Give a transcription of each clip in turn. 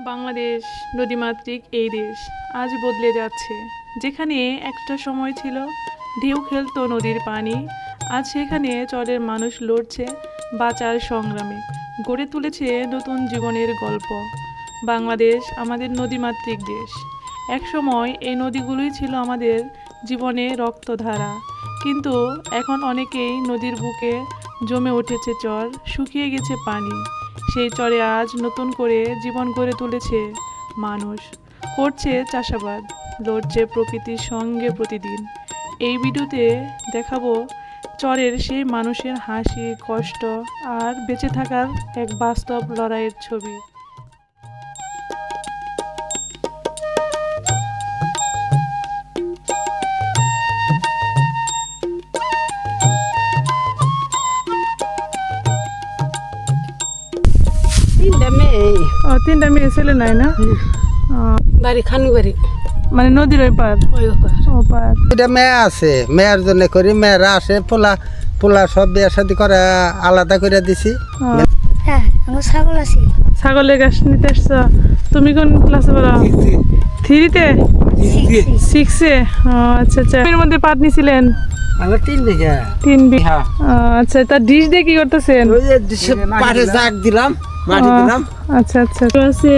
বাংলাদেশ নদীমাতৃক এই দেশ আজ বদলে যাচ্ছে। যেখানে একটা সময় ছিল ঢেউ খেলতো নদীর পানি, আজ সেখানে চরের মানুষ লড়ছে বাঁচার সংগ্রামে, গড়ে তুলেছে নতুন জীবনের গল্প। বাংলাদেশ আমাদের নদীমাতৃক দেশ। এক সময় এই নদীগুলোই ছিল আমাদের জীবনে রক্তধারা, কিন্তু এখন অনেকেই নদীর বুকে জমে উঠেছে চর, শুকিয়ে গেছে পানি। সেই চরে আজ নতুন করে জীবন গড়ে তুলেছে মানুষ, করছে চাষাবাদ, লড়ছে প্রকৃতির সঙ্গে প্রতিদিন। এই ভিডিওতে দেখাবো চরের সেই মানুষের হাসি, কষ্ট আর বেঁচে থাকার এক বাস্তব লড়াইয়ের ছবি। তিনটা মেয়ে ছেলে নাই না? বাড়ি খানু বাড়ি মানে নদীর ওই পার ও পার। এটা মেয়ে আছে, মেয়ের জন্য করি, মেয়েরা আসে, পোলা পোলা সব বিয়ে শাদি করে আলাদা করে দিছি। হ্যাঁ আমার ছাগল আছে। ছাগলের গাছ নিতে আসছো? তুমি কোন ক্লাসে পড়ো? 3-তে? 6-এ? আচ্ছা আচ্ছা। এর মধ্যে পাট নিছিলেন? আমার 3 বিঘা। 3 বিঘা। আচ্ছা, তার ডিশ দিয়ে কি করতেছেন? ওই যে পাটে জাগ দিলাম, মাটি দিলাম। আচ্ছা আচ্ছা। আছে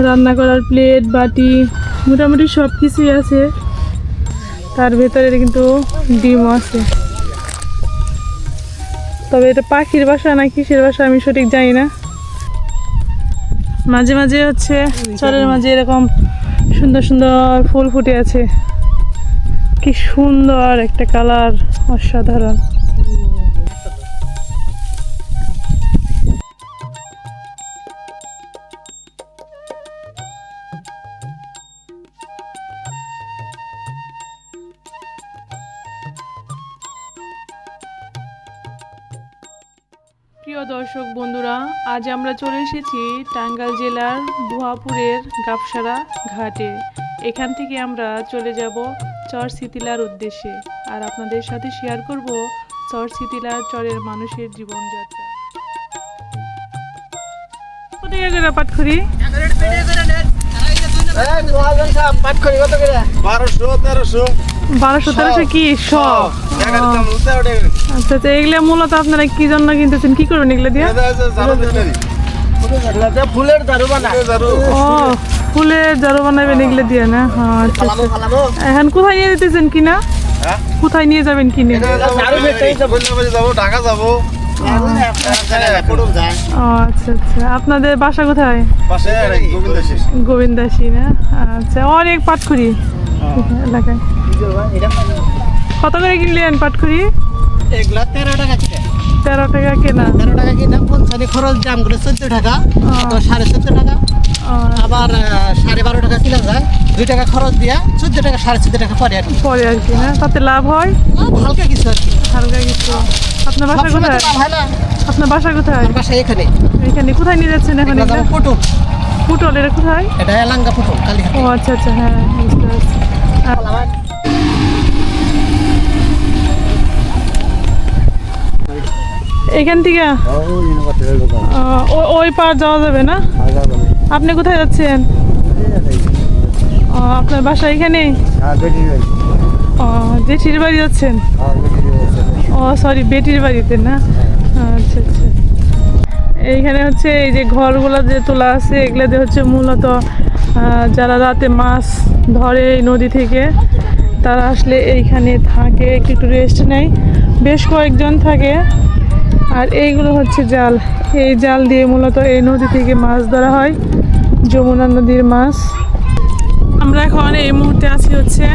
রান্না করার প্লেট, বাটি, মোটামুটি সব কিছুই আছে। তার ভেতরে কিন্তু ডিমও আছে। তবে এটা পাখির বাসা না কিসের বাসা আমি সঠিক জানি না। মাঝে মাঝে হচ্ছে চরের মাঝে এরকম সুন্দর সুন্দর ফুল ফুটে আছে। কি সুন্দর একটা কালার, অসাধারণ। প্রিয় দর্শক বন্ধুরা, আজ আমরা চলে এসেছি টাঙ্গাইল জেলার ভুয়াপুরের গাফসারা ঘাটে। এখান থেকে আমরা চলে যাব চর সিতিলার উদ্দেশ্যে, আর আপনাদের সাথে শেয়ার করব চর সিতিলার চরের মানুষের জীবনযাত্রা। কত টাকা করে পাটখড়ি? 1200-1300 কি শ? আচ্ছা আচ্ছা। এগুলো মূলত আপনারা কি জন্য কিনতেছেন, কি করবেন এগুলো দিয়ে? ফুলের ঝাড়ু বানাই। ও, ফুলের ঝাড়ু বানাবেন এগুলো দিয়ে না? হ্যাঁ আচ্ছা আচ্ছা। এখন কোথায় নিয়ে যেতেছেন কিনা? কোথায় নিয়ে যাবেন কিনে? ঢাকা যাবো। আচ্ছা আচ্ছা। আপনাদের বাসা কোথায়? গোবিন্দাসী না? আচ্ছা। অনেক পাটখড়ি এলাকায়। কত করে কিনলেন পাটখড়ি? 13 টাকা থেকে। 13 টাকা কেনা? 13 টাকা কিনা, পঞ্চানি খরচ দাম করে 14 টাকা, তো 14.5 টাকা। আবার 12.5 টাকা কিনা যায়, 2 টাকা খরচ দিয়া 14 টাকা, 14.5 টাকা পরে আর কি। পরে আর কি না? তাতে লাভ হয় হালকা কিছু আর কি। হালকা কিছু। আপনার বাসা সবসময় কোথায়? তো লাভ হয় না। আপনার বাসা কোথায়? আমার বাসা এখানে। এখানে কোথায় নিয়ে যাচ্ছেন এখন? এগুলো যেমন পটল, পুটল এটা কোথায়? এটা এলাঙ্গা পটল, কালীহাট। ও আচ্ছা আচ্ছা, হ্যাঁ বুঝতে পারছি। এখান থেকে ওই পার যাওয়া যাবে না? আপনি কোথায় যাচ্ছেন? আপনার বাসা এখানে? জেঠির বাড়ি যাচ্ছেন? ও সরি, বেটির বাড়িতে না? আচ্ছা আচ্ছা। এইখানে হচ্ছে এই যে ঘরগুলো যে তোলা আছে, এগুলোতে হচ্ছে মূলত যারা রাতে মাছ ধরে এই নদী থেকে, তারা আসলে এইখানে থাকে, একটু রেস্ট নেয়, বেশ কয়েকজন থাকে। আর এইগুলো হচ্ছে জাল, এই জাল দিয়ে মূলত এই নদী থেকে মাছ ধরা হয়, যমুনা নদীর মাছ। আমরা এখন এই মুহূর্তে আছি হচ্ছে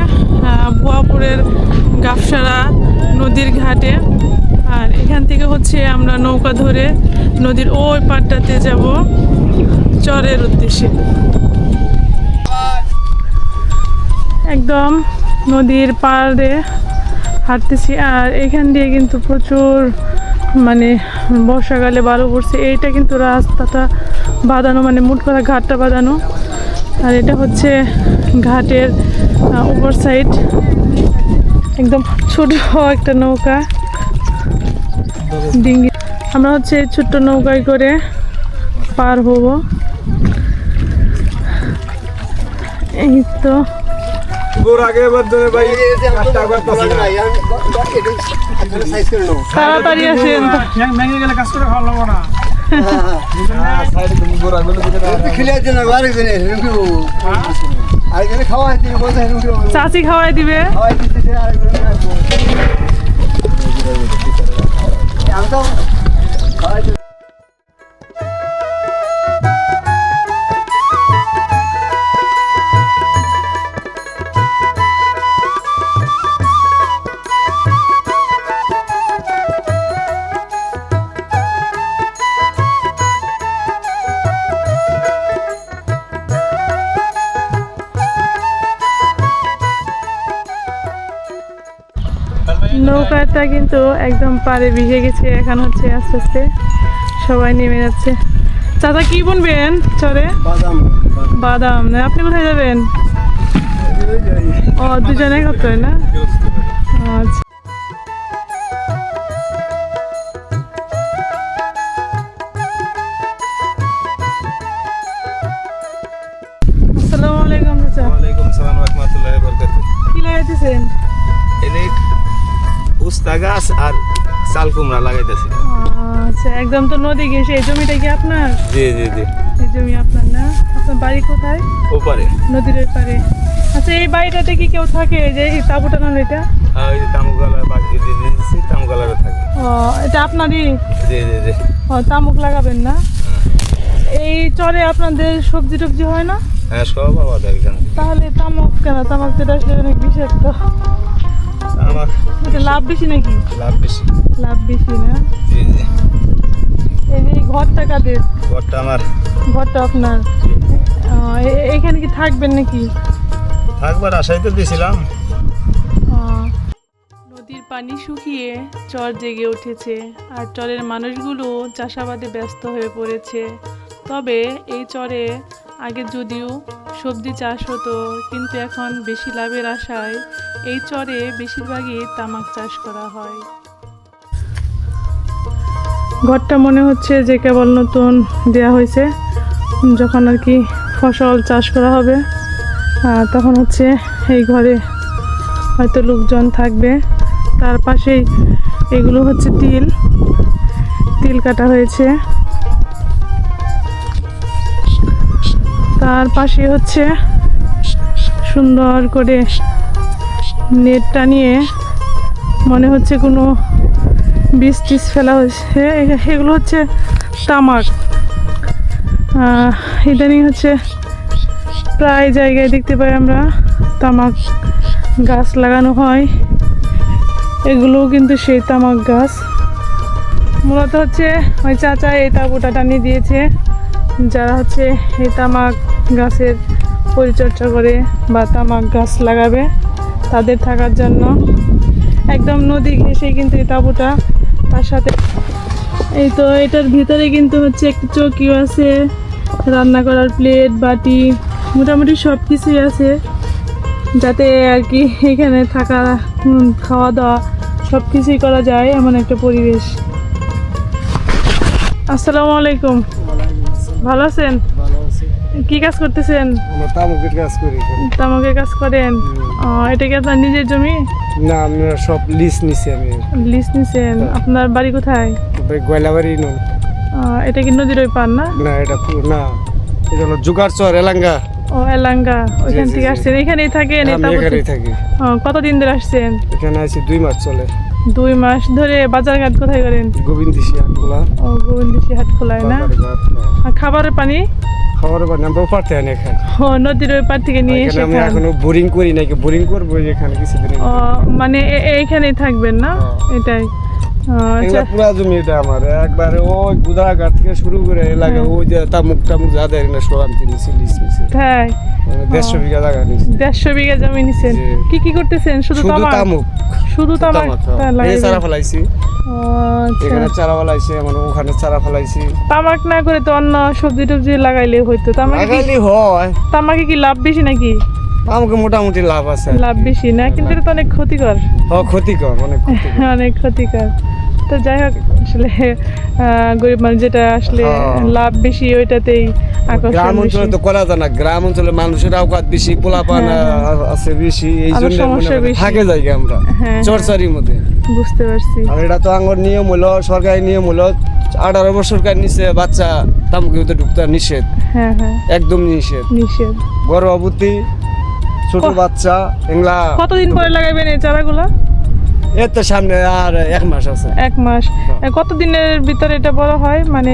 ভুয়াপুরের গাফসারা নদীর ঘাটে। আর এখান থেকে হচ্ছে আমরা নৌকা ধরে নদীর ওই পাড়টাতে যাব চরের উদ্দেশ্যে। একদম নদীর পাড়ে হাঁটতেছি, আর এখান দিয়ে কিন্তু প্রচুর মানে বর্ষাকালে বালু পড়ছে। এইটা কিন্তু রাস্তাটা বাঁধানো, মানে মোট কথা ঘাটটা বাঁধানো। আর এটা হচ্ছে ঘাটের উপর সাইড, একদম ছোট একটা নৌকা ডিঙ্গি। আমরা হচ্ছে ছোট্ট নৌকায় করে পার হব। এই তো তাড়াতাড়ি আসেন। চাচি খাওয়াই দিবে। নৌকাটা কিন্তু একদম পাড়ে ভিজে গেছে, এখন হচ্ছে আস্তে আস্তে সবাই নেমে যাচ্ছে। চাচা কি বুনবেন চরে? বাদাম। না আপনি কোথায় যাবেন? ও দুজনে করতে হয় না? আচ্ছা। আসসালামু আলাইকুম চাচা। ওয়ালাইকুম সালাম রাহমাতুল্লাহি ওয়া বারাকাতুহু। কি লাগাইতেছেন? এনে উস্তা গাছ আর চাল কুমড়া লাগাইতেছি। আচ্ছা, একদম তো নদী গেছে। এই জমিটা কি আপনার? জি জি জি। এই জমি আপনার না? আপনার বাড়ি কোথায়? ওপারে নদীর ওই পারে। আচ্ছা, এই বাড়িটাতে কি কেউ থাকে? যে এই তাঁবুটা না এটা? ওই যে তামুকলা বাকি দিয়ে দিয়েছি, তামুকলারে থাকে। ও, এটা আপনারই? জি জি জি। ও, তামুক লাগাবেন না? এই চরে আপনাদের সবজি টবজি হয় না? হ্যাঁ, সব আবাদ এখানে। তাহলে তামাক কেন? তামাক তো আসলে অনেক বিষাক্ত। আমার এটা লাভ বেশি নাকি? লাভ বেশি। লাভ বেশি না? জি জি। এই যে এই ঘরটা কাদের? ঘরটা আমার। ঘরটা আপনার? এখানে কি থাকবেন নাকি? থাকবার আশাই তো দিয়েছিলাম। নদীর পানি শুকিয়ে চর জেগে উঠেছে, আর চরের মানুষগুলো চাষাবাদে ব্যস্ত হয়ে পড়েছে। তবে এই চরে আগে যদিও সবজি চাষ হতো, কিন্তু এখন বেশি লাভের আশায় এই চরে বেশিরভাগই তামাক চাষ করা হয়। ঘরটা মনে হচ্ছে যে কেবল নতুন দেয়া হয়েছে। যখন আর কি ফসল চাষ করা হবে তখন হচ্ছে এই ঘরে হয়তো লোকজন থাকবে। তার পাশেই এগুলো হচ্ছে তিল কাটা হয়েছে। তার পাশে হচ্ছে সুন্দর করে নেট টানিয়ে মনে হচ্ছে কোনো বীজ টিজ ফেলা হয়েছে। এগুলো হচ্ছে তামাক। ইদানিং হচ্ছে প্রায় জায়গায় দেখতে পাই আমরা তামাক গাছ লাগানো হয়। এগুলোও কিন্তু সেই তামাক গাছ। মূলত হচ্ছে ওই চাচা এই তাঁবুটা টানিয়ে দিয়েছে, যারা হচ্ছে এই তামাক গাছের পরিচর্যা করে বা তামাক গাছ লাগাবে তাদের থাকার জন্য। একদম নদী ঘেঁষেই কিন্তু এই তাঁবুটা। তার সাথে এই তো এটার ভিতরে কিন্তু হচ্ছে একটু চৌকিও আছে, রান্না করার প্লেট বাটি মোটামুটি সব কিছুই আছে, যাতে আর কি এখানে থাকা খাওয়া দাওয়া সব কিছুই করা যায় এমন একটা পরিবেশ। আসসালামু আলাইকুম। ভালো আছেন? কি কাজ করতেছেন? তামাকের কাজ করি। তামাকের কাজ করেন? এটা কি আপনার নিজের জমি? না, আমি সব লিজ নিছি। আমি লিজ নিছেন? আপনার বাড়ি কোথায়? গয়লাবাড়ি নন। এটা কি নদীর ওই পার না? না, এটা না, এটা হলো জুগার চর এলাঙ্গা। ও, এলাঙ্গা। ওইখান থেকে আসছেন? এখানেই থাকেন? আমি এখানেই থাকি। কতদিন ধরে আসছেন? এখানে আছি 2 মাস চলে। 2 মাস ধরে। বাজারঘাট কোথায় করেন? গোবিন্দিসি হাটখোলা। ও, গোবিন্দিসি হাট খোলায় না? আর খাবারের পানি? খাবারের পানি আমরা পারতে আনি এখানে। ও, নদীর ওই পার থেকে নিয়ে এসে আমি খান? এখনো বোরিং করি নাকি, বোরিং করবো এখানে কিছুদিন। ও, মানে এইখানেই থাকবেন না? এটাই। আচ্ছা। পুরা জমি এটা আমার একবারে ওই গুদাঘাট থেকে শুরু করে এলাকা ওই যে তামুক যা দেয় না সব আমি নিছি, লিজ নিছি। তাই? 150 বিঘা জায়গা নিছি। 150 বিঘা জমি নিছেন? জি। কি করতেছেন? শুধু তামাক? শুধু তামাক এই চারা ফলাইছি। আচ্ছা। এখানে চারা ফলাইছি, আমার ওখানে চারা ফলাইছি। তামাক না করে তো অন্য সবজি টবজি লাগাইলে হইতো। লাগাইলে হয়। তামাকে কি লাভ বেশি নাকি? আমাকে মোটামুটি লাভ আছে। লাভ বেশি না, কিন্তু এটা তো অনেক ক্ষতিকর। ক্ষতিকর, অনেক ক্ষতিকর। অনেক ক্ষতিকর। তো যাই হোক আসলে গরিব মানুষ যেটা আসলে হ্যাঁ। লাভ বেশি ওইটাতেই আকর্ষণ গ্রাম বেশি। অঞ্চলে তো করা যায় না, গ্রাম অঞ্চলে মানুষের আওকাত বেশি, পোলাপান আছে বেশি, এই আরো জন্য সমস্যা বেশি। থাকে যাই আমরা হ্যাঁ, চরচারির মধ্যে। বুঝতে পারছি। আর এটা তো আঙ্গর নিয়ম হলো, সরকারি নিয়ম হলো 18 বছরকার নিচে বাচ্চা তামুকে ঢুকতে নিষেধ, হ্যাঁ হ্যাঁ, একদম নিষেধ। নিষেধ। গর্ভবতী ছোট বাচ্চা এগুলা কতদিন পরে লাগাবেন এই চারাগুলো? এর তো সামনে আর 1 মাস আছে। 1 মাস। কতদিনের ভিতরে এটা বড় হয় মানে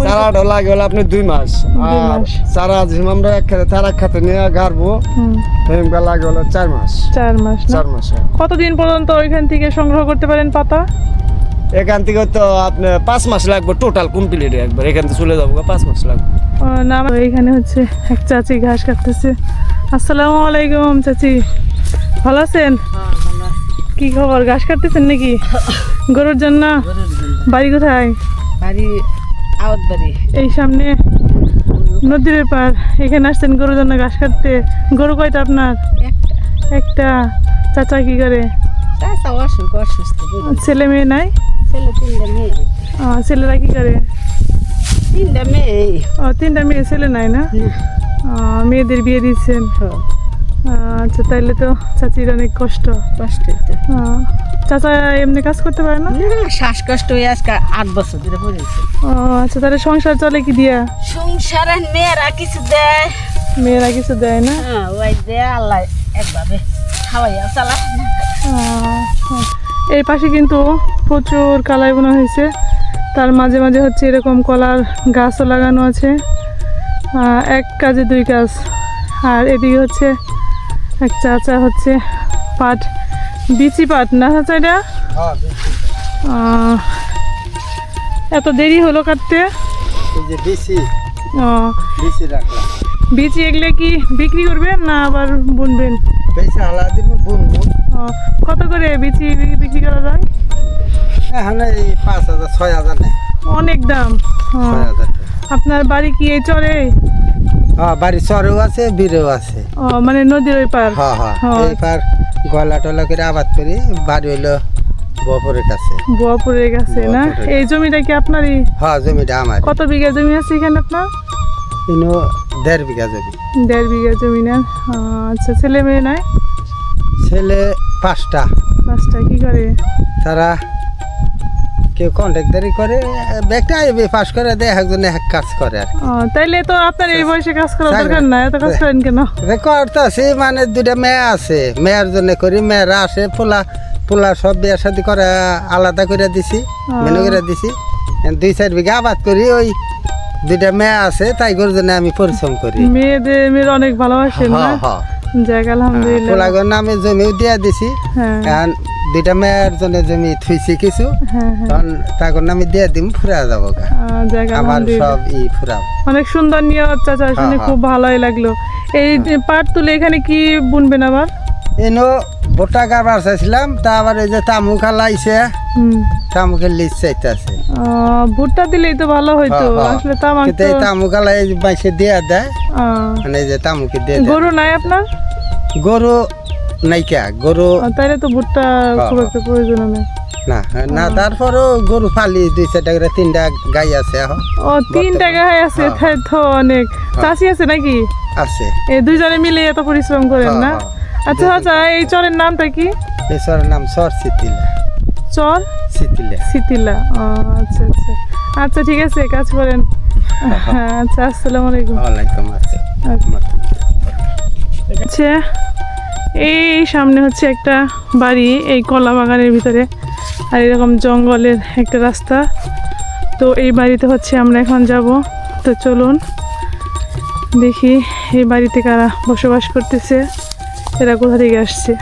চারাটা লাগে হলো আপনি 2 মাস। 2 আর মাস। চারা যেমন আমরা এক খাতে তার এক খাতে নিয়ে গাড়বো, হুম, এমকা লাগে হলো 4 মাস। 4 মাস না? 4 মাস হ্যাঁ। কতদিন পর্যন্ত ওইখান থেকে সংগ্রহ করতে পারেন পাতা? এখান থেকে তো আপনার 5 মাস লাগবে টোটাল কমপ্লিট, একবার এখান থেকে চলে যাবো 5 মাস লাগবে। না এইখানে হচ্ছে এক চাচি ঘাস কাটতেছে। আসসালামু আলাইকুম চাচি, ভালো আছেন? কি খবর, ঘাস কাটতেছেন নাকি গরুর জন্য? বাড়ি কোথায়? বাড়ি আওয়াত বাড়ি। এই সামনে নদীর পার, এখানে আসছেন গরুর জন্য ঘাস কাটতে। গরু কয়টা আপনার? একটা। চাচা কি করে? চাচা অসুস্থ ছেলে মেয়ে নাই? ছেলে 3টা মেয়ে। ছেলেরা কি করে? 3টা মেয়ে। 3টা মেয়ে, ছেলে নাই না? মেয়েদের বিয়ে দিচ্ছেন? আচ্ছা, তাইলে তো চাচির অনেক কষ্ট। কষ্ট চাচা এমনি কাজ করতে পারে না? শ্বাসকষ্ট হয়ে আজকে 8 বছর ধরে পড়েছে। আচ্ছা, তাহলে সংসার চলে কি দিয়া? সংসারে মেয়েরা কিছু দেয়, মেয়েরা কিছু দেয় না? ওই দেয় আল্লাহ একভাবে খাওয়াইয়া চালা। এই পাশে কিন্তু প্রচুর কালাই বোনা হয়েছে, তার মাঝে মাঝে হচ্ছে এরকম কলার গাছও লাগানো আছে। এক কাজে 2 কাজ। আর এদিকে হচ্ছে এক চাচা হচ্ছে পাট, বিচি পাট না চাচা এটা? এত দেরি হলো কাটতে? এই যে বিসি আহ, বিসি রাখলাম, বিচি এগুলো কি বিক্রি করবেন না আবার বুনবেন? পয়সা হালা দিব বুনবো। কত করে বিচি বিক্রি করা যায়? এখন এই 5,000 6,000 নেই, অনেক দাম। 6,000 টাকা। আপনার বাড়ি কি এই চরে? হ্যাঁ, বাড়ি চরেও আছে বীরেও আছে। মানে নদীর ওই পার? হ্যাঁ হ্যাঁ, হ্যাঁ। এই পার গলা টলা করে আবাদ করি, বাড়ি হইলো বপুরের কাছে। বুয়াপুরের কাছে না? বুয়াপুরের এই জমিটা কি আপনারই? হ্যাঁ, জমিটা আমার। কত বিঘা জমি আছে এখানে আপনার? ইনো 1.5 বিঘা জমি। 1.5 বিঘা জমি না? আচ্ছা, ছেলে মেয়ে নাই? ছেলে 5টা। 5টা। কি করে তারা? কেউ কন্ট্রাক্টারি করে, একটা আইবি পাস করে দেয়, একজনে এক কাজ করে আর কি। তাইলে তো আপনার এই বয়সে কাজ করার স্যার, দরকার নাই, এত কাজ করেন কেন? করতেছি মানে 2টা মেয়ে আছে, মেয়ের জন্য করি, মেয়েরা আসে, পোলা সব বিয়ে শাদি করে আলাদা করে দিছি, মেনু করে দিছি। 2-4 বিঘা আবাদ করি, ওই 2টা মেয়ে আছে, তাই করে জন্য আমি পরিশ্রম করি। মেয়েদের অনেক ভালোবাসেন না? হ্যাঁ হ্যাঁ, যাক আলহামদুলিল্লাহ। পোলাগর নামে জমিও দিয়া দিছি। হ্যাঁ এখন 2টা মেয়ের জন্য জমি থুইছি কিছু, হ্যাঁ হ্যাঁ, তখন তাকে নামে দিয়ে দিম, ফুরা যাবো গা। যাক আমার আলহামদুলিল্লাহ। সব ফুরাব। অনেক সুন্দর নিয়ত চাচা, শুনে হ্যাঁ, খুব ভালোই লাগলো। এই যে পাট তুলে এখানে কি বুনবেন আবার? এনো ভুট্টা কারবার চাইছিলাম, তা আবার এই যে তামুক লাইছে, তামুকের লিজ চাইতেছে। ভুট্টা দিলেই তো ভালো হইতো। আসলে তামাক কিন্তু এই তামুক লাই বাইসে দিয়ে দেয়, মানে এই যে তামুকে দিয়ে দেয়। গরু নাই আপনার? গরু নাইকা, গরু তাইলে তো ভুট্টা খুব একটা প্রয়োজন নেই। না না, তারপরও গরু ফালি 2-4টা করে, 3টা গাই আছে এখন। 3টা গাই আছে, তাই তো অনেক। চাষি আছে নাকি? আছে। এই 2জনে মিলে এত পরিশ্রম করেন না? আচ্ছা আচ্ছা, এই চরের নামটা কি? এই চরের নাম চর সিতিলা। চর সিতিলা। সিতিলা। আচ্ছা আচ্ছা আচ্ছা, ঠিক আছে, কাজ করেন। আচ্ছা, আসসালামু আলাইকুম। ওয়ালাইকুম আসসালাম। আচ্ছা, এই সামনে হচ্ছে একটা বাড়ি, এই কলা বাগানের ভিতরে, আর এরকম জঙ্গলের একটা রাস্তা। তো এই বাড়িতে হচ্ছে আমরা এখন যাব। তো চলুন দেখি এই বাড়িতে কারা বসবাস করতেছে, এরা কোথা থেকে আসছে।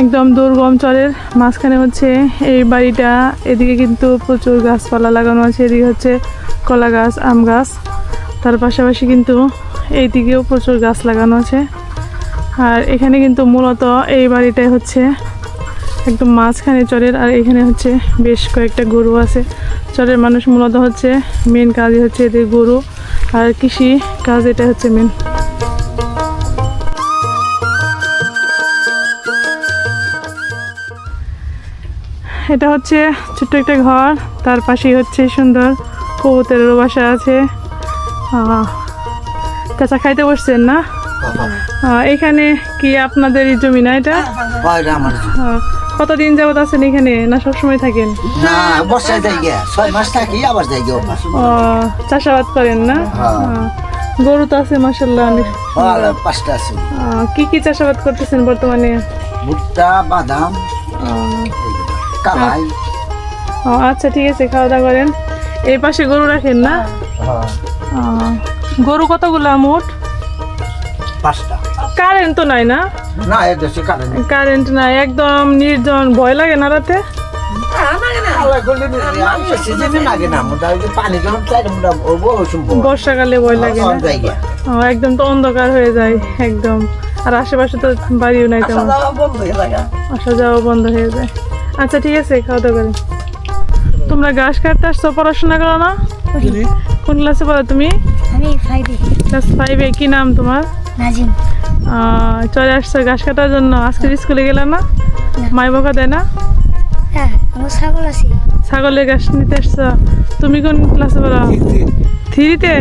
একদম দুর্গম চরের মাঝখানে হচ্ছে এই বাড়িটা। এদিকে কিন্তু প্রচুর গাছপালা লাগানো আছে, এদিকে হচ্ছে কলা গাছ, আম গাছ, তার পাশাপাশি কিন্তু এইদিকেও প্রচুর গাছ লাগানো আছে। আর এখানে কিন্তু মূলত এই বাড়িটাই হচ্ছে একদম মাঝখানে চরের। আর এখানে হচ্ছে বেশ কয়েকটা গরু আছে। চরের মানুষ মূলত হচ্ছে মেন কাজই হচ্ছে এদের গরু আর কৃষি কাজ, এটা হচ্ছে মেন। এটা হচ্ছে ছোট্ট একটা ঘর, তার পাশেই হচ্ছে সুন্দর কবুতরেরও বাসা আছে। চাচা খাইতে বসছেন না? এখানে কি আপনাদেরই জমি না এটা? কতদিন যাবত আছেন এখানে না সবসময় থাকেন? না বর্ষায় যাই গিয়া 6 মাস থাকি আবার যাই গিয়া ওপাশ। চাষাবাদ করেন না? গরু তো আছে মাশাআল্লাহ অনেক। আর 5টা আছে। কি কি চাষাবাদ করতেছেন বর্তমানে? ভুট্টা, বাদাম, কালাই। আচ্ছা ঠিক আছে, খাওয়া দাওয়া করেন। এই পাশে গরু রাখেন না? গরু কতগুলা মোট? 5টা। কারেন্ট তো নাই না? না এর দেশে কারেন্ট। কারেন্ট নাই, একদম নির্জন। ভয় লাগে না রাতে? আল্লাহ করলে আমি সিজনে লাগে না মোটা ওই যে পানি যখন চাই মোটা ওরবো সম্ভব। বর্ষাকালে ভয় লাগে না? যাই গিয়া। একদম তো অন্ধকার হয়ে যায় একদম। আর আশেপাশে তো বাড়িও নাই তেমন, আসা যাওয়া বন্ধ হয়ে যায়। আচ্ছা ঠিক আছে, খাওয়া দাওয়া করেন। তোমরা ঘাস কাটতে আসছো, পড়াশোনা করো না? কোন ক্লাসে পড়ো তুমি? আমি 5 এ। ক্লাস 5 এ। কি নাম তোমার? নাজিম। চলে আসছো ঘাস কাটার জন্য? আজকে স্কুলে গেলে না? মাই বকা দেয় না? হ্যাঁ, আমার ছাগল আছে। ছাগলের ঘাস নিতে আসছো। তুমি কোন ক্লাসে পড়ো? 3-তে?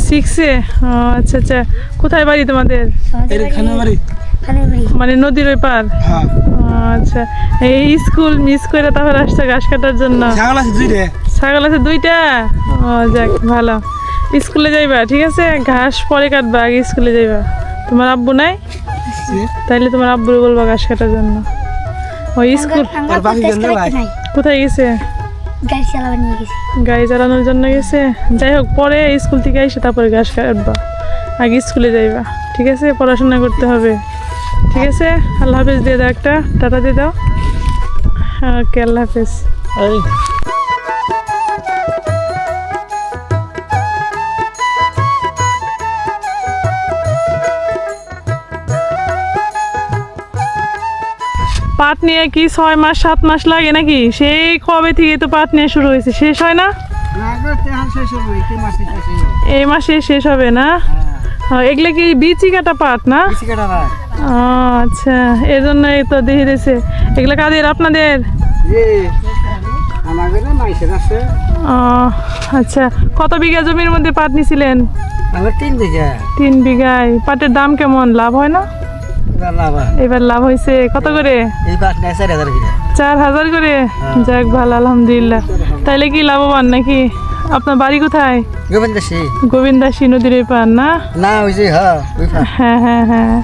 6-এ? আচ্ছা আচ্ছা। কোথায় বাড়ি তোমাদের? খানাবাড়ি। মানে নদীর ওই পার? আচ্ছা, এই স্কুল মিস করে তারপর আসছে ঘাস কাটার জন্য? ছাগল আছে 2টা? যাক ভালো। স্কুলে যাইবা, ঠিক আছে? ঘাস পরে কাটবা, আগে স্কুলে যাইবা। তোমার আব্বু নাই? তাইলে তোমার আব্বুরে বলবা ঘাস কাটার জন্য। ওই স্কুল কোথায় গেছে? গাড়ি চালাবার নিয়ে গেছে। গাড়ি চালানোর জন্য গেছে? যাই হোক, পরে স্কুল থেকে এসে তারপরে ঘাস কাটবা, আগে স্কুলে যাইবা, ঠিক আছে? পড়াশোনা করতে হবে, ঠিক আছে? আল্লাহ হাফেজ দিয়ে দাও, একটা টাটা দিয়ে দাও। ওকে, আল্লাহ হাফেজ। পাট নিয়ে কি 6 মাস 7 মাস লাগে নাকি? সেই কবে থেকে তো পাট নিয়ে শুরু হয়েছে, শেষ হয় না? এই মাসে শেষ হবে না? এগুলো কি বিচি কাটা পাট না? আচ্ছা, এর জন্যই তো দেখে দিয়েছে। এগুলো কাদের? আপনাদের? আচ্ছা, কত বিঘা জমির মধ্যে পাট নিছিলেন? 3 বিঘায়। পাটের দাম কেমন? লাভ হয় না? এবার লাভ হয়েছে। কত করে? 4,000 করে? যাক ভালো, আলহামদুলিল্লাহ। তাইলে কি লাভবান নাকি? আপনার বাড়ি কোথায়? গোবিন্দাসী নদীর এই পার না? হ্যাঁ হ্যাঁ হ্যাঁ।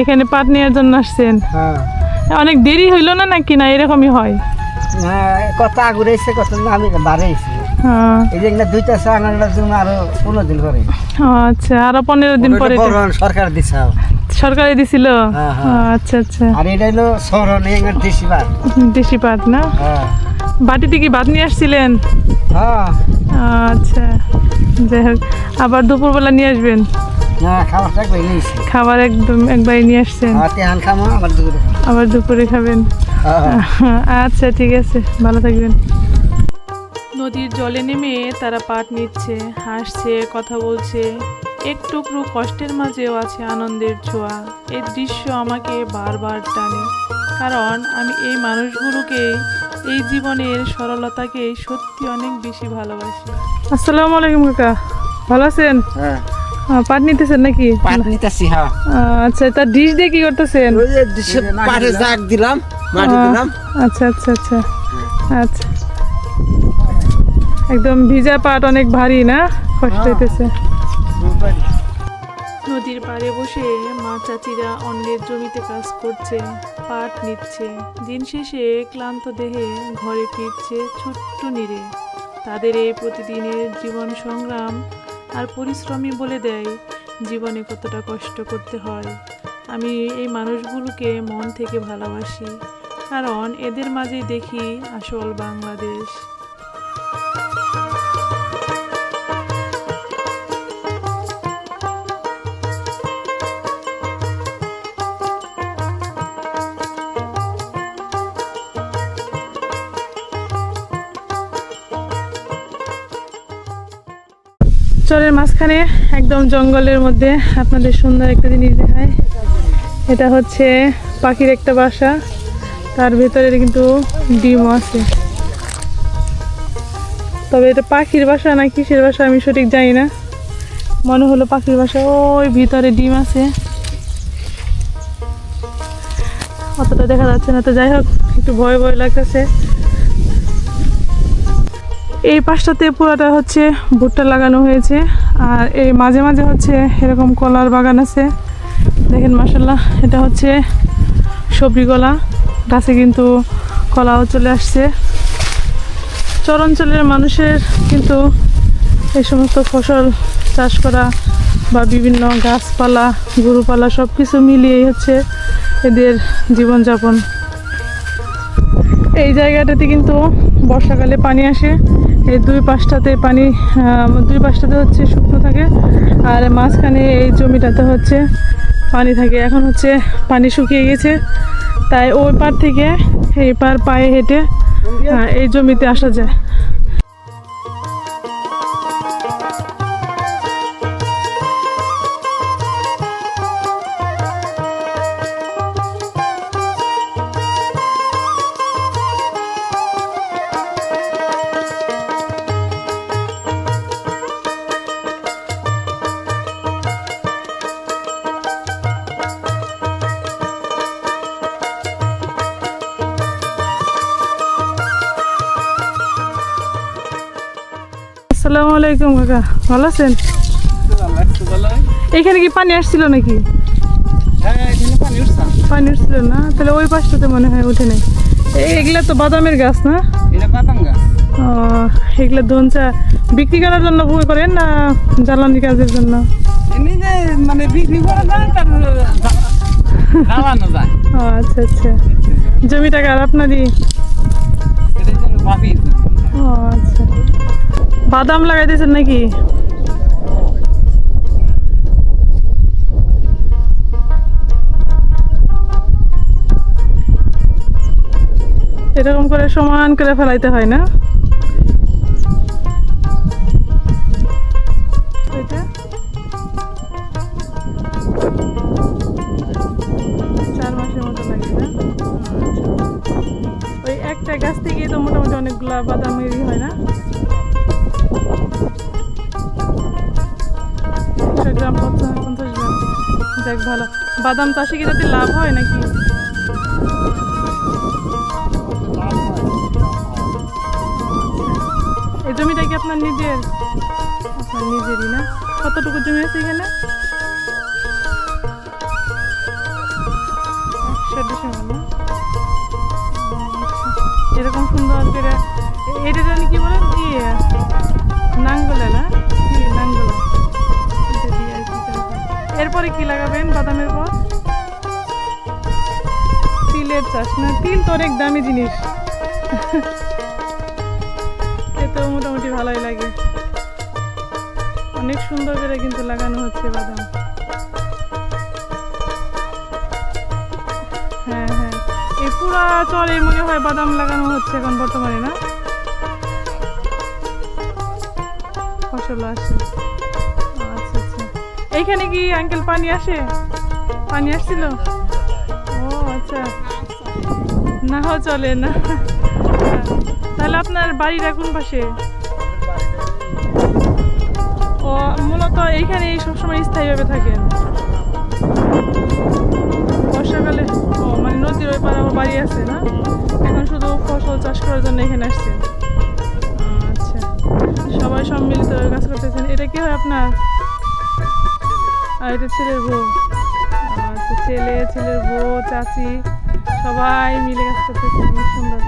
এখানে পাট নেওয়ার জন্য আসছেন? অনেক দেরি হইলো না নাকি? না এরকমই হয়? কত আগুন এসে কত আমি বাড়াইছি। এই যে 2টা আনার জন্য আরো 15 দিন পরে। আচ্ছা, আরো 15 দিন পরে সরকার দিছে। সরকারে দিছিল? আচ্ছা আচ্ছা। আর এটা হলো শহরে দেশি পাট। দেশি পাট না? বাটিতে কি ভাত নিয়ে আসছিলেন? আচ্ছা, যাই হোক, আবার দুপুরবেলা নিয়ে আসবেন? খাবার একদম একবারে নিয়ে আসছেন? আবার দুপুরে খাবেন? আচ্ছা ঠিক আছে, ভালো থাকবেন। নদীর জলে নেমে তারা পাট নিচ্ছে, হাসছে, কথা বলছে। এক টুকরো কষ্টের মাঝেও আছে আনন্দের ছোঁয়া। এই দৃশ্য আমাকে বারবার টানে, কারণ আমি এই মানুষগুলোকে, এই জীবনের সরলতাকে সত্যি অনেক বেশি ভালোবাসি। আসসালামু আলাইকুম কাকা, ভালো আছেন? পাট নিতেছেন নাকি? পাট নিতেছি। আচ্ছা, তার ডিশ দিয়ে কি করতেছেন? পাটে জাগ দিলাম, মাটি দিলাম। আচ্ছা আচ্ছা আচ্ছা আচ্ছা। একদম ভিজা পাট, অনেক ভারী না? কষ্ট হইতেছে। নদীর পাড়ে বসে মা চাচিরা অন্যের জমিতে কাজ করছে, পাট নিচ্ছে। দিন শেষে ক্লান্ত দেহে ঘরে ফিরছে ছোট্ট নীরে। তাদের এই প্রতিদিনের জীবন সংগ্রাম আর পরিশ্রমই বলে দেয় জীবনে কতটা কষ্ট করতে হয়। আমি এই মানুষগুলোকে মন থেকে ভালোবাসি, কারণ এদের মাঝে দেখি আসল বাংলাদেশ। চরের মাঝখানে একদম জঙ্গলের মধ্যে আপনাদের সুন্দর একটা জিনিস দেখায়। এটা হচ্ছে পাখির একটা বাসা। তার ভেতরে কিন্তু ডিমও আছে। তবে এটা পাখির বাসা না কিসের বাসা আমি সঠিক জানি না, মনে হলো পাখির বাসা। ওই ভিতরে ডিম আছে, অতটা দেখা যাচ্ছে না, তো যাই হোক একটু ভয় ভয় লাগতেছে। এই পাশটাতে পুরোটা হচ্ছে ভুট্টা লাগানো হয়েছে, আর এই মাঝে মাঝে হচ্ছে এরকম কলার বাগান আছে। দেখেন মাশাআল্লাহ, এটা হচ্ছে সবজি কলা গাছে, কিন্তু কলাও চলে আসছে। চর অঞ্চলের মানুষের কিন্তু এই সমস্ত ফসল চাষ করা বা বিভিন্ন গাছপালা গরুপালা সব কিছু মিলিয়েই হচ্ছে এদের জীবনযাপন। এই জায়গাটাতে কিন্তু বর্ষাকালে পানি আসে, এই দুই পাশটাতে পানি, দুই পাশটাতে হচ্ছে শুকনো থাকে, আর মাঝখানে এই জমিটাতে হচ্ছে পানি থাকে। এখন হচ্ছে পানি শুকিয়ে গেছে, তাই ওই পার থেকে এই পার পায়ে হেঁটে এই জমিতে আসা যায়। আসসালামু আলাইকুম কাকা, ভালো আছেন? এখানে কি পানি আসছিল নাকি? পানি উঠছিল না, তাহলে ওই পাশটাতে মনে হয় উঠে নেই। এগুলা তো বাদামের গাছ না? ও, এগুলা ধনচা বিক্রি করার জন্য বই করেন না জ্বালানি কাজের জন্য? মানে বিক্রি করা যায়, জ্বালানো যায়। ও আচ্ছা আচ্ছা, জমিটা কার আপনারই? ও আচ্ছা, বাদাম লাগাইতেছেন নাকি? এরকম করে সমান করে ফেলাইতে হয় না? ওইটা 4 মাসের মতো লাগে না? আচ্ছা। ওই একটা গাছ থেকে তো মোটামুটি অনেকগুলা বাদাম হয় না? 100 গ্রাম 50 গ্রাম। যাক ভালো। বাদাম চাষে কি তাতে লাভ হয় নাকি? এই জমিটা কি আপনার নিজের? আপনার নিজেরই না? কতটুকু জমি আছে এখানে? 100 না? এরকম সুন্দর করে এটা জানি কি বলেন, কি নাঙ্গলে না? কি নাঙ্গলা? এটা দিয়ে আর কি করা হয়। এরপরে কি লাগাবেন বাদামের পর? তিলের চাষ না? তিল তো অনেক দামি জিনিস, খেতেও মোটামুটি ভালোই লাগে। অনেক সুন্দর করে কিন্তু লাগানো হচ্ছে বাদাম। হ্যাঁ হ্যাঁ, এই পুরা চরে মনে হয় বাদাম লাগানো হচ্ছে এখন বর্তমানে না? ফসল আসে। আচ্ছা আচ্ছা, এইখানে কি আঙ্কেল পানি আসে? পানি আসছিল? ও আচ্ছা, নাও চলে না। তাহলে আপনার বাড়িটা কোন পাশে? ও মূলত এইখানে সবসময় স্থায়ীভাবে থাকেন? বর্ষাকালে? ও মানে নদীর ওই পাড়ে আমার বাড়ি আছে না? এখন শুধু ফসল চাষ করার জন্য এখানে আসছেন? আচ্ছা, সবাই সম্মিলিত কাজ করতেছেন। এটা কি হয় আপনার? আর এটা ছেলের বউ? আচ্ছা, ছেলের বউ, চাচি সবাই মিলে কাজ করতেছেন, অনেক সুন্দর।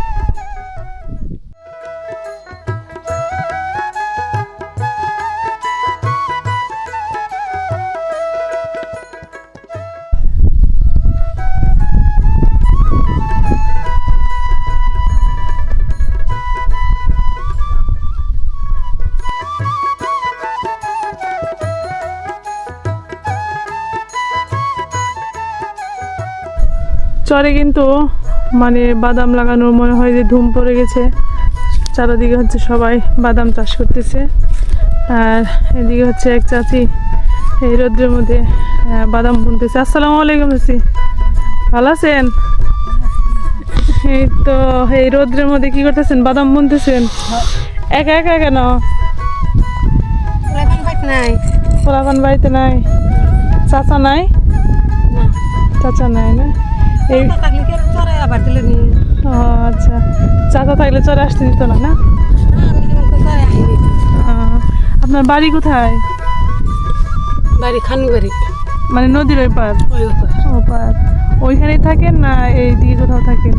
চরে কিন্তু মানে বাদাম লাগানোর মনে হয় যে ধুম পড়ে গেছে, চারিদিকে হচ্ছে সবাই বাদাম চাষ করতেছে। আর এদিকে হচ্ছে এক চাচি এই রোদ্রের মধ্যে বাদাম বুনতেছে। আসসালামু আলাইকুম চাচি, ভালো আছেন? এই তো এই রোদ্রের মধ্যে কি করতেছেন? বাদাম বুনতেছেন? একা একা কেন? নাই পোলাপান বাড়িতে নাই? চাচা নাই? চাচা নাই না? এই থাকলে কি চড়ে আবার দিলে নি ও আচ্ছা, চাচা থাকলে চলে আসতে দিত না না? আপনার বাড়ি কোথায়? বাড়ি খানু বাড়ি মানে নদীর ওই পার? ওই ও পার। ওইখানেই থাকেন না এই দিকে কোথাও থাকেন?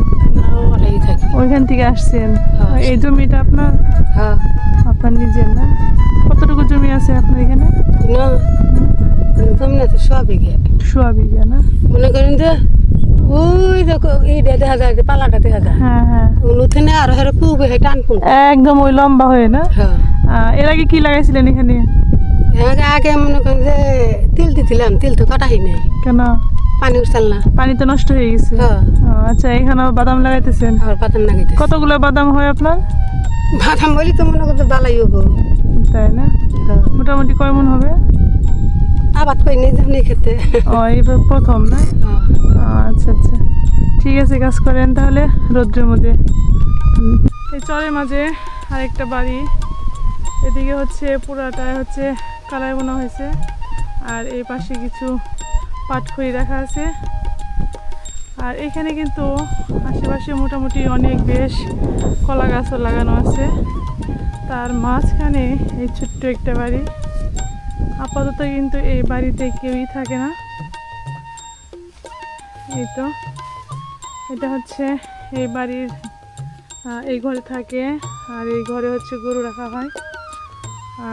ওটাই থাকি। ওইখান থেকে আসছেন? হ্যাঁ। এই জমিটা আপনার? হ্যাঁ আপনার নিজের না? কতটুকু জমি আছে আপনার এখানে? না তুমি তো সবই গে সোয়া বিঘা না? মনে করেন যে ওই দেখো এইটা দেখা যায় যে পালাটা দেখা যায় হ্যাঁ হ্যাঁ, উঠে আর হেরে পুবে হে টান পুন একদম ওই লম্বা হয়ে না? হ্যাঁ এর আগে কি লাগাইছিলেন এখানে? আগে মনে করেন যে তিল দিছিলাম, তিল তো কাটাই নাই, কেন? পানি উঠছাল না। পানি তো নষ্ট হয়ে গেছে। হ্যাঁ আচ্ছা, এখানে বাদাম লাগাইতেছেন? আর বাদাম লাগাইতে কতগুলো বাদাম হয় আপনার? বাদাম বলি তো মনে করতে বালাই হবো। তাই না? মোটামুটি কয় মন হবে? আবাদ করি নেই জানি খেতে। ও এইবার প্রথম না? আচ্ছা আচ্ছা, ঠিক আছে, কাজ করেন তাহলে রৌদ্রের মধ্যে। এই চরের মাঝে আরেকটা বাড়ি, এদিকে হচ্ছে পুরাটায় হচ্ছে কালাই বোনা হয়েছে, আর এই পাশে কিছু পাটখড়ি রাখা আছে। আর এখানে কিন্তু আশেপাশে মোটামুটি অনেক বেশ কলা গাছও লাগানো আছে। তার মাঝখানে এই ছোট্ট একটা বাড়ি। আপাতত কিন্তু এই বাড়িতে কেউই থাকে না। এই তো এটা হচ্ছে এই বাড়ির এই ঘরে থাকে, আর এই ঘরে হচ্ছে গরু রাখা হয়।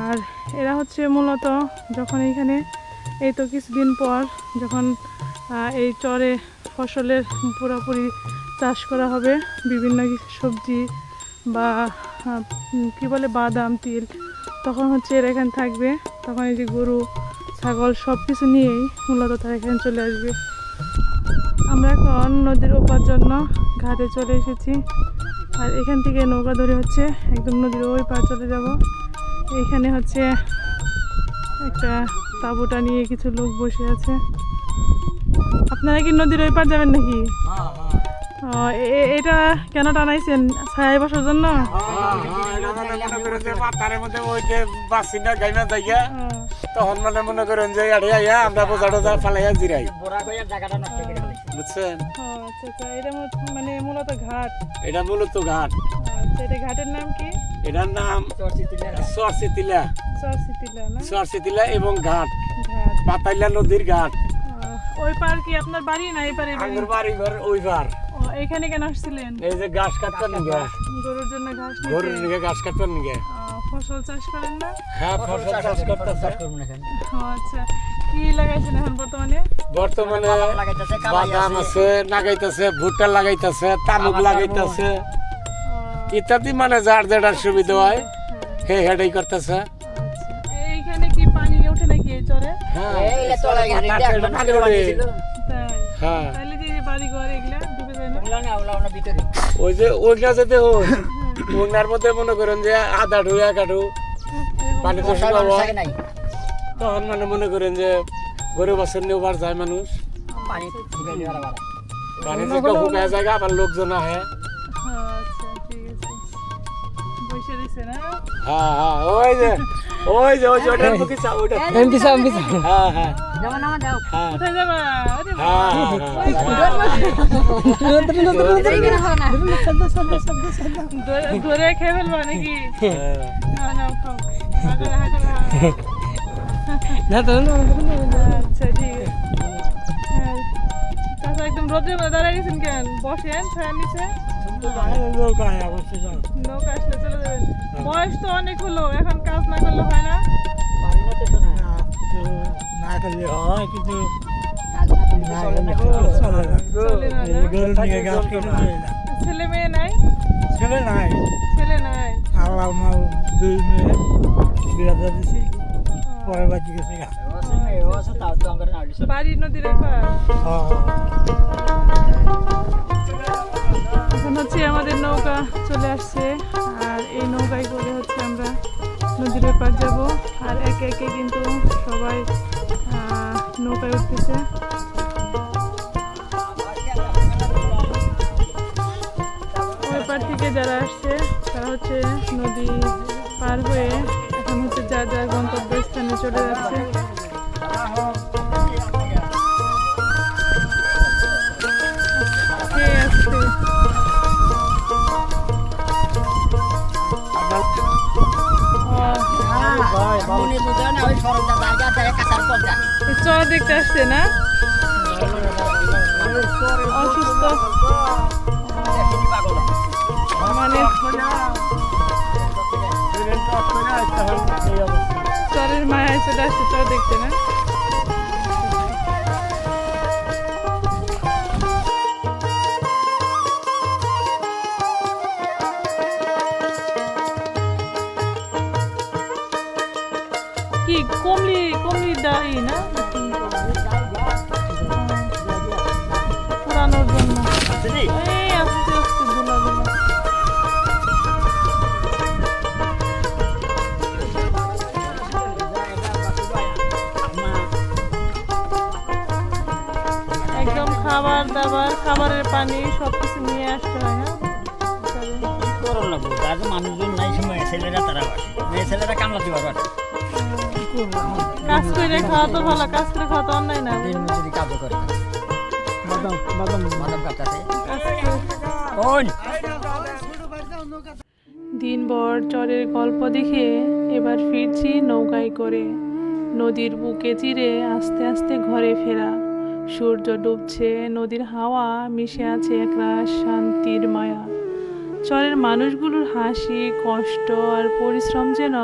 আর এরা হচ্ছে মূলত যখন এইখানে এই তো কিছুদিন পর যখন এই চরে ফসলের পুরোপুরি চাষ করা হবে, বিভিন্ন কিছু সবজি বা কি বলে বাদাম তিল, তখন হচ্ছে এরা এখানে থাকবে। তখন এই যে গরু ছাগল সব কিছু নিয়েই মূলত তারা এখানে চলে আসবে। আমরা এখন নদীর ওপার জন্য ঘাটে চলে এসেছি, আর এখান থেকে নৌকা ধরে হচ্ছে একদম নদীর ওই পার চলে যাব। এইখানে হচ্ছে একটা তাঁবুটা নিয়ে কিছু লোক বসে আছে। আপনারা কি নদীর ওই পার যাবেন নাকি? এটা কেন টানাইছেন? ছায়ায় বসার জন্য? তখন মানে মনে করেন যে আমরা বোঝাটা ফালাইয়া জিরাই, বুঝছেন? আচ্ছা আচ্ছা, এটা মানে মূলত ঘাট? এটা মূলত ঘাট। আচ্ছা, এটা ঘাটের নাম কি? এটার নাম চরচিতিলা। চরচিতিলা না? চরচিতিলা এবং ঘাট, ঘাট। পাতাইলা নদীর ঘাট। ওই পার কি আপনার বাড়ি না এই পারে? আমার বাড়ি ঘর ওই পার। এখানে কেন আসছিলেন? এই যে ঘাস কাটতে নিগে, গরুর জন্য ঘাস নিতে? গরুর নিগে ঘাস কাটতে নিগে। ফসল চাষ করেন না? হ্যাঁ, ফসল চাষ করতেছে। আচ্ছা, কি লাগাইছেন এখন বর্তমানে? বর্তমানে বাদাম আছে, লাগাইতেছে, ভুট্টা লাগাইতেছে, তামুক লাগাইতেছে ইত্যাদি, মানে যার যেটার সুবিধা হয় হে হেডাই করতেছে। এইখানে কি পানি ওঠে নাকি এই চরে? হ্যাঁ, হ্যাঁ, তাহলে যে বাড়ি ঘর এগুলা ডুবে যায় না? ওই যে ওইটা যেতে হয় ওনার মধ্যে মনে করেন যে আধা ঢু এক আধু পানি তো তখন মানে মনে করেন যে গরু বছর নেওয়ার যায় মানুষ, পানি থেকে শুকায় জায়গা, আবার লোকজন আহে। আচ্ছা, ঠিক আছে, বসে দিছে না? হ্যাঁ হ্যাঁ, ওই যে ওই যে ওই যে ওটার মুখে চা, ওইটা হ্যাঁ হ্যাঁ হ্যাঁ কোথায় যাবা? আরে হ্যাঁ ধরে খেয়ে ফেলবা নাকি? না না, খাও। আচ্ছা, ঠিক আছে। হ্যাঁ, তাছাড়া একদম রোদ্রের মধ্যে দাঁড়ায় গেছেন কেন? বসেন ছায়ার নিচে, নৌকা আসলে চলে যাবেন। বয়স তো অনেক হলো, এখন কাজ না করলে হয় না? চলে না, না? ছেলে মেয়ে নাই? ছেলে নাই। বাড়ি নদীর এপার? এখন হচ্ছে আমাদের নৌকা চলে আসছে, আর এই নৌকায় করে হচ্ছে আমরা নদীর এপার যাব। আর একে একে কিন্তু সবাই নৌকায় উঠতেছে। থেকে যারা আসছে তারা হচ্ছে নদী পার হয়ে এখন হচ্ছে যার যার গন্তব্যস্থানে চলে যাচ্ছে। কে আসছে? এই চর দেখতে আসছে না? অসুস্থ মানে চরের মায়ায় চলে আসছে চর দেখতে না? কি কমলি দাঁড়ি না পুরানোর জন্য এই আস্তে আস্তে ধুলা ধুলা। একদম খাবার দাবার খাবারের পানি সবকিছু নিয়ে আসতে হয় না? মানুষজন নাই সময় ছেলেরা তারা আসে মেয়ে ছেলেরা কামলাতে পারবে কাজ করে খাওয়া তো ভালো, কাজ করে খাওয়া তো অন্যায় না। দিন মজুরি কাজও করে মাদক কাটতেছে দিনভর চরের গল্প দেখে এবার ফিরছি নৌকায় করে, নদীর বুকে চিরে আস্তে আস্তে ঘরে ফেরা। সূর্য ডুবছে, নদীর হাওয়া মিশে আছে একরাশ শান্তির মায়া। চরের মানুষগুলোর হাসি, কষ্ট আর পরিশ্রম যেন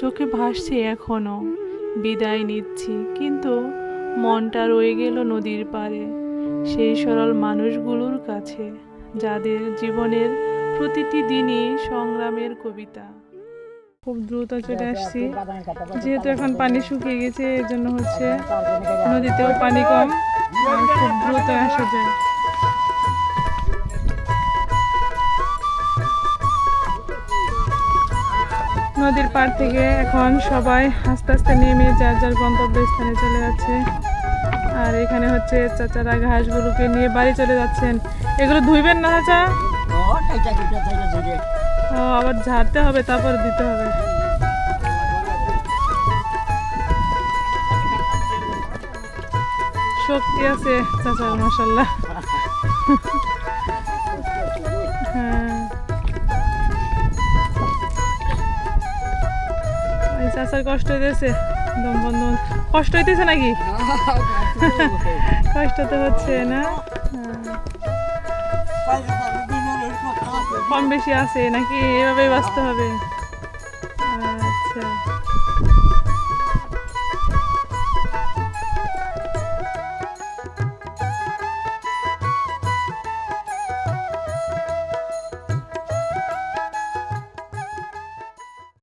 চোখে ভাসছে এখনো। বিদায় নিচ্ছি, কিন্তু মনটা রয়ে গেল নদীর পাড়ে, সেই সরল মানুষগুলোর কাছে যাদের জীবনের প্রতিটি দিনই সংগ্রামের কবিতা। খুব দ্রুত চলে আসছি, যেহেতু এখন পানি শুকিয়ে গেছে এর জন্য হচ্ছে নদীতেও পানি কম আর খুব দ্রুত আসা যায়। নদীর পাড় থেকে এখন সবাই আস্তে আস্তে নেমে যার যার গন্তব্যস্থানে চলে যাচ্ছে। আর এখানে হচ্ছে চাচারা ঘাসগুলোকে নিয়ে বাড়ি চলে যাচ্ছেন। এগুলো ধুইবেন না চাচা? ও আবার ঝাড়তে হবে, তারপর দিতে হবে। শক্তি আছে চাচার, মাশাআল্লাহ। হ্যাঁ, চাচার কষ্ট হইতেছে, দম বন্ধ কষ্ট হইতেছে নাকি? কষ্ট তো হচ্ছে না? কম বেশি আছে নাকি? এভাবেই বাঁচতে হবে। আচ্ছা।